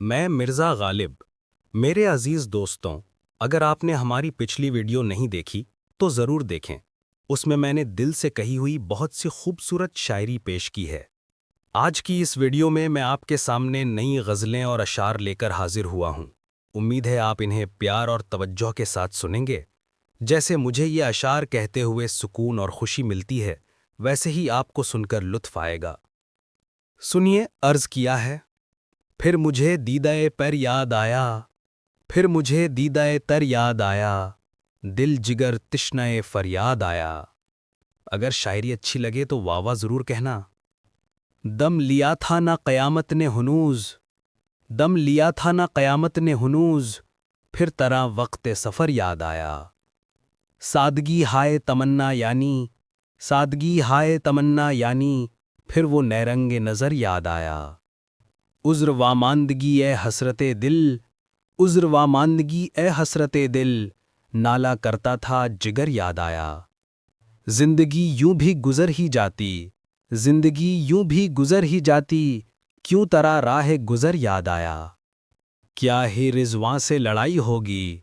میں مرزا غالب۔ میرے عزیز دوستوں، اگر آپ نے ہماری پچھلی ویڈیو نہیں دیکھی تو ضرور دیکھیں۔ اس میں نے دل سے کہی ہوئی بہت سی خوبصورت شاعری پیش کی ہے۔ آج کی اس ویڈیو میں آپ کے سامنے نئی غزلیں اور اشعار لے کر حاضر ہوا ہوں۔ امید ہے آپ انہیں پیار اور توجہ کے ساتھ سنیں گے۔ جیسے مجھے یہ اشعار کہتے ہوئے سکون اور خوشی ملتی ہے، ویسے ہی آپ کو سن کر لطف آئے گا۔ سنیے، عرض کیا ہے۔ پھر مجھے دیدہ پر یاد آیا، پھر مجھے دیدہ تر یاد آیا، دل جگر تشنہ فریاد آیا۔ اگر شاعری اچھی لگے تو واہ واہ ضرور کہنا۔ دم لیا تھا نہ قیامت نے ہنوز، دم لیا تھا نہ قیامت نے ہنوز، پھر طرح وقت سفر یاد آیا۔ سادگی ہائے تمنا یعنی، سادگی ہائے تمنا یعنی، پھر وہ نیرنگ نظر یاد آیا۔ عذر واماندگی اے حسرت دل، عذر واماندگی اے حسرت دل، نالا کرتا تھا جگر یاد آیا۔ زندگی یوں بھی گزر ہی جاتی، زندگی یوں بھی گزر ہی جاتی، کیوں ترا راہ گزر یاد آیا۔ کیا ہی رضواں سے لڑائی ہوگی،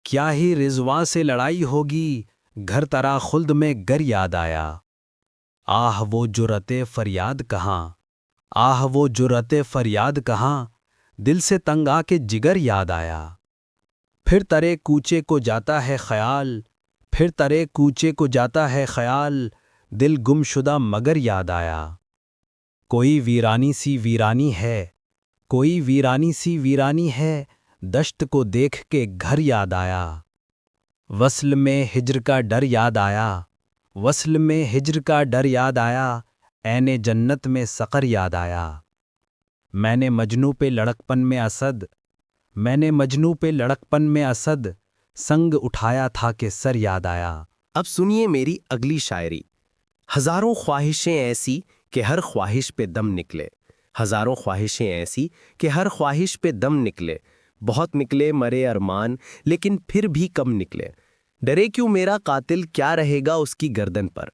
کیا ہی رضواں سے لڑائی ہوگی، گھر ترا خلد میں گر یاد آیا۔ آہ وہ جرأت فریاد کہاں، آہ وہ جرأت فریاد کہاں، دل سے تنگ آ کے جگر یاد آیا۔ پھر ترے کوچے کو جاتا ہے خیال، پھر ترے کوچے کو جاتا ہے خیال، دل گم شدہ مگر یاد آیا۔ کوئی ویرانی سی ویرانی ہے، کوئی ویرانی سی ویرانی ہے، دشت کو دیکھ کے گھر یاد آیا۔ وصل میں ہجر کا ڈر یاد آیا، وصل میں ہجر کا ڈر یاد آیا، عین جنت میں سقر یاد آیا۔ میں نے مجنوں پہ لڑکپن میں اسد، میں نے مجنوں پہ لڑکپن میں اسد، سنگ اٹھایا تھا کہ سر یاد آیا۔ اب سنیے میری اگلی شاعری۔ ہزاروں خواہشیں ایسی کہ ہر خواہش پہ دم نکلے، ہزاروں خواہشیں ایسی کہ ہر خواہش پہ دم نکلے، بہت نکلے مرے ارمان لیکن پھر بھی کم نکلے۔ ڈرے کیوں میرا قاتل کیا رہے گا اس کی گردن پر،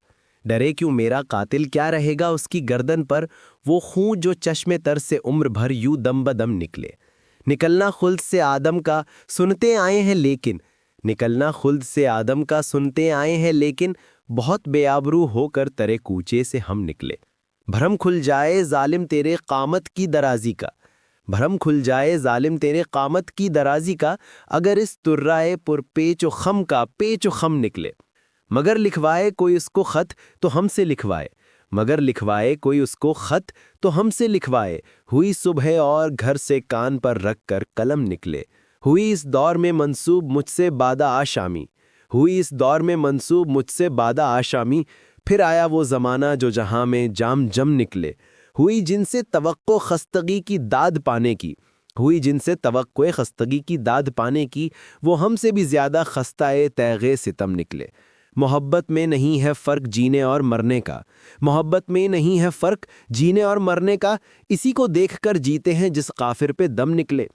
ڈرے کیوں میرا قاتل کیا رہے گا اس کی گردن پر، وہ خون جو چشم تر سے عمر بھر یوں دم بدم نکلے۔ نکلنا خلد سے آدم کا سنتے آئے ہیں لیکن، نکلنا خلد سے آدم کا سنتے آئے ہیں لیکن، بہت بے آبرو ہو کر ترے کوچے سے ہم نکلے۔ بھرم کھل جائے ظالم تیرے قامت کی درازی کا، بھرم کھل جائے ظالم تیرے قامت کی درازی کا، اگر اس ترائے پر پیچ و خم کا پیچ و خم نکلے۔ مگر لکھوائے کوئی اس کو خط تو ہم سے لکھوائے، مگر لکھوائے کوئی اس کو خط تو ہم سے لکھوائے، ہوئی صبح اور گھر سے کان پر رکھ کر قلم نکلے۔ ہوئی اس دور میں منسوب مجھ سے بادہ آشامی، ہوئی اس دور میں منسوب مجھ سے بادہ آشامی، پھر آیا وہ زمانہ جو جہاں میں جام جم نکلے۔ ہوئی جن سے توقع خستگی کی داد پانے کی، ہوئی جن سے توقع خستگی کی داد پانے کی، وہ ہم سے بھی زیادہ خستہ تیغ ستم نکلے۔ محبت میں نہیں ہے فرق جینے اور مرنے کا، محبت میں نہیں ہے فرق جینے اور مرنے کا، اسی کو دیکھ کر جیتے ہیں جس کافر پہ دم نکلے۔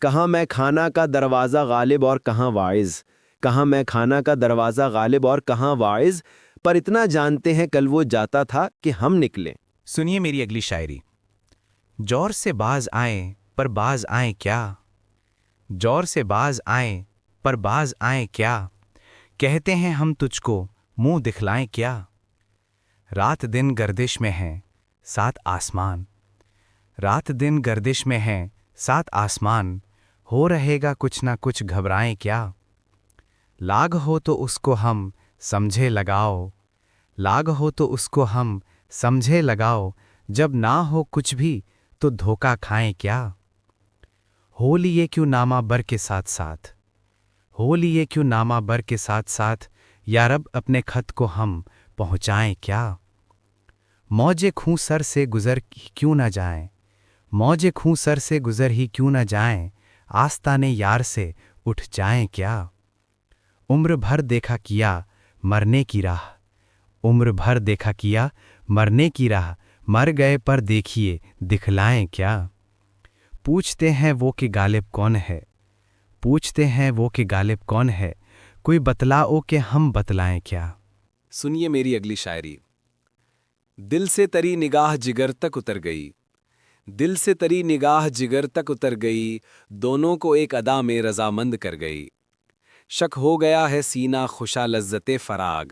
کہاں میں کھانا کا دروازہ غالب اور کہاں واعظ، کہاں میں کھانا کا دروازہ غالب اور کہاں واعظ، پر اتنا جانتے ہیں کل وہ جاتا تھا کہ ہم نکلے۔ سنیے میری اگلی شاعری۔ جور سے باز آئیں پر باز آئیں کیا، جور سے باز آئیں پر باز آئیں کیا، کہتے ہیں ہم تجھ کو منہ دکھلائیں کیا۔ رات دن گردش میں ہیں سات آسمان، رات دن گردش میں ہیں سات آسمان، ہو رہے گا کچھ نہ کچھ گھبرائیں کیا۔ لاگ ہو تو اس کو ہم سمجھے لگاؤ، لاگ ہو تو اس کو ہم سمجھے لگاؤ، جب نہ ہو کچھ بھی تو دھوکا کھائیں کیا۔ ہو لیے کیوں نامہ بر کے ساتھ ساتھ، ہو لیے کیوں نامہ بر کے ساتھ ساتھ، یا رب اپنے خط کو ہم پہنچائیں کیا۔ موجے خوں سر سے گزر کیوں نہ جائیں، موجے خوں سر سے گزر ہی کیوں نہ جائیں، آستانے یار سے اٹھ جائیں کیا۔ عمر بھر دیکھا کیا مرنے کی راہ، عمر بھر دیکھا کیا مرنے کی راہ، مر گئے پر دیکھیے دکھلائیں کیا۔ پوچھتے ہیں وہ کہ غالب کون ہے، پوچھتے ہیں وہ کہ غالب کون ہے، کوئی بتلاؤ کہ ہم بتلائیں کیا۔ سنیے میری اگلی شاعری۔ دل سے تری نگاہ جگر تک اتر گئی، دل سے تری نگاہ جگر تک اتر گئی، دونوں کو ایک ادا میں رضامند کر گئی۔ شک ہو گیا ہے سینہ خوشا لذت فراغ،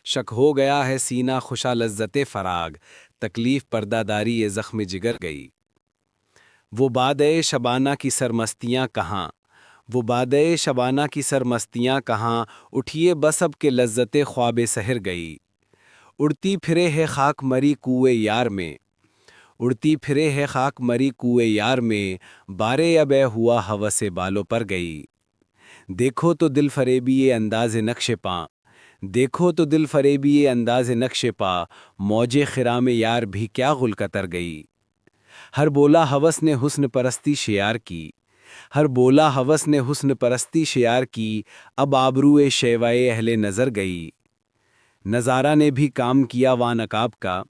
شک ہو گیا ہے سینہ خوشا لذت فراغ، تکلیف پردہ داری یہ زخم جگر گئی۔ وہ بادئے شبانہ کی سرمستیاں کہاں، وہ بادئے شبانہ کی سرمستیاں کہاں، اٹھیے بس اب کے لذت خواب سحر گئی۔ اڑتی پھرے ہے خاک مری کوئے یار میں، اڑتی پھرے ہے خاک مری کوئے یار میں، بارے ابے ہوا ہوس بالوں پر گئی۔ دیکھو تو دل فریبی انداز نقش پاں، دیکھو تو دل فریبی انداز نقش پا، موج خرام یار بھی کیا غل قطر گئی۔ ہر بولا ہوس نے حسن پرستی شیار کی، ہر بولا ہوس نے حسن پرستی شیار کی، اب آبروئے شیوائے اہل نظر گئی۔ نظارہ نے بھی کام کیا وا نقاب کا،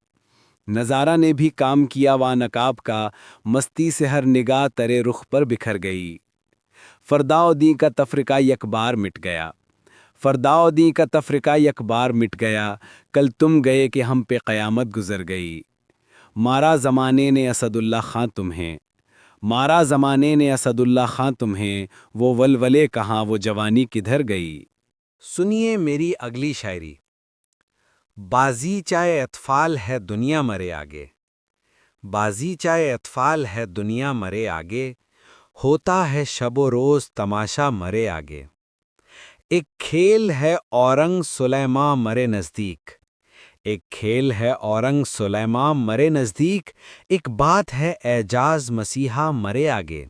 نظارہ نے بھی کام کیا وا نقاب کا، مستی سے ہر نگاہ ترے رخ پر بکھر گئی۔ فرداء دی کا تفرقہ یک بار مٹ گیا، فرداء دی کا تفرقہ یک بار مٹ گیا، کل تم گئے کہ ہم پہ قیامت گزر گئی۔ مارا زمانے نے اسد اللہ خاں تمہیں، مارا زمانے نے اسد اللہ خاں تمہیں، وہ ولولے کہاں وہ جوانی کدھر گئی۔ سنیے میری اگلی شاعری۔ بازی چائے اطفال ہے دنیا مرے آگے، بازی چائے اطفال ہے دنیا مرے آگے، ہوتا ہے شب و روز تماشا مرے آگے۔ ایک کھیل ہے اورنگ سلیماں مرے نزدیک، ایک کھیل ہے اورنگ سلیماں مرے نزدیک، ایک بات ہے اعجاز مسیحا مرے آگے۔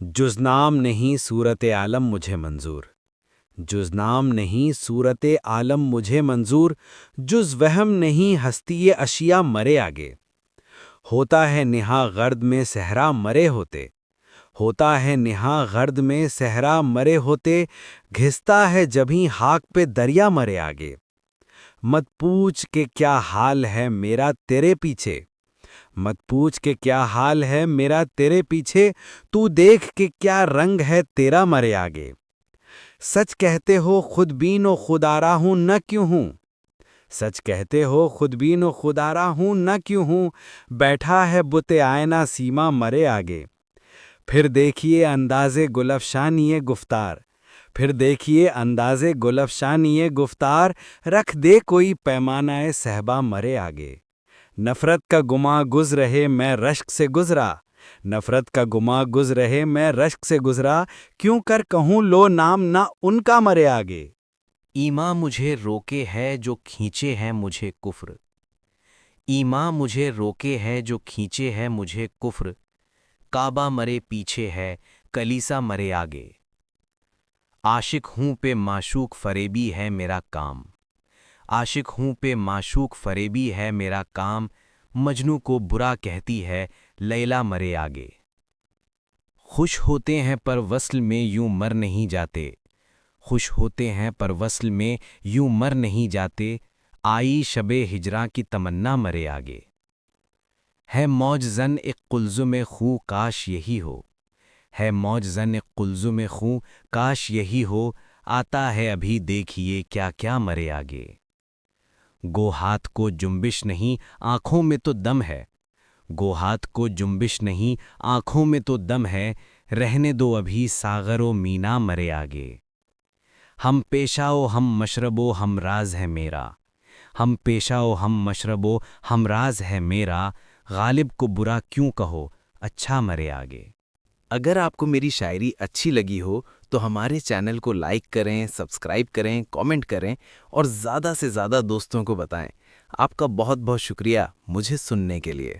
جز نام نہیں صورت عالم مجھے منظور، جز نام نہیں صورت عالم مجھے منظور، جز وہم نہیں ہستی اشیاء مرے آگے۔ ہوتا ہے نہا غرد میں صحرا مرے ہوتے، ہوتا ہے نہا غرد میں صحرا مرے ہوتے، گھستا ہے جبھی ہاک پہ دریا مرے آگے۔ مت پوچھ کہ کیا حال ہے میرا تیرے پیچھے، مت پوچھ کہ کیا حال ہے میرا تیرے پیچھے، تو دیکھ کہ کیا رنگ ہے تیرا مرے آگے۔ سچ کہتے ہو خود بین و خودآرا ہوں نہ کیوں ہوں، سچ کہتے ہو خود بین و خودآرا ہوں نہ کیوں ہوں، بیٹھا ہے بت آئینہ سیما مرے آگے۔ پھر دیکھیے انداز گل افشانی گفتار، پھر دیکھیے انداز گل افشانی گفتار، رکھ دے کوئی پیمانہ صحبا مرے آگے۔ نفرت کا گماں گزرے میں رشک سے گزرا، نفرت کا گماں گزرے میں رشک سے گزرا، کیوں کر کہوں لو نام نہ ان کا مرے آگے۔ ایماں مجھے روکے ہے جو کھینچے ہیں مجھے کفر، ایماں مجھے روکے ہے جو کھینچے ہے مجھے کفر، کعبہ مرے پیچھے ہے کلیسا مرے آگے۔ عاشق ہوں پہ معشوق فریبی ہے میرا کام، عاشق ہوں پہ معشوق فریبی ہے میرا کام، مجنو کو برا کہتی ہے لیلا مرے آگے۔ خوش ہوتے ہیں پر وصل میں یوں مر نہیں جاتے، خوش ہوتے ہیں پر وصل میں یوں مر نہیں جاتے، آئی شب ہجراں کی تمنا مرے آگے۔ ہے موج زن ایک قلزم خوں کاش یہی ہو، ہے موج زن ایک قلزم خوں کاش یہی ہو، آتا ہے ابھی دیکھیے کیا کیا مرے آگے۔ گو ہاتھ کو جنبش نہیں آنکھوں میں تو دم ہے، گو ہاتھ کو جنبش نہیں آنکھوں میں تو دم ہے، رہنے دو ابھی ساغر و مینا مرے آگے۔ ہم پیشہ و ہم مشرب و ہم راز ہے میرا، ہم پیشہ و ہم مشرب و ہم راز ہے میرا، غالب کو برا کیوں کہو اچھا مرے آگے۔ اگر آپ کو میری شاعری اچھی لگی ہو تو ہمارے چینل کو لائک کریں، سبسکرائب کریں، کامنٹ کریں اور زیادہ سے زیادہ دوستوں کو بتائیں۔ آپ کا بہت بہت شکریہ مجھے سننے کے لیے۔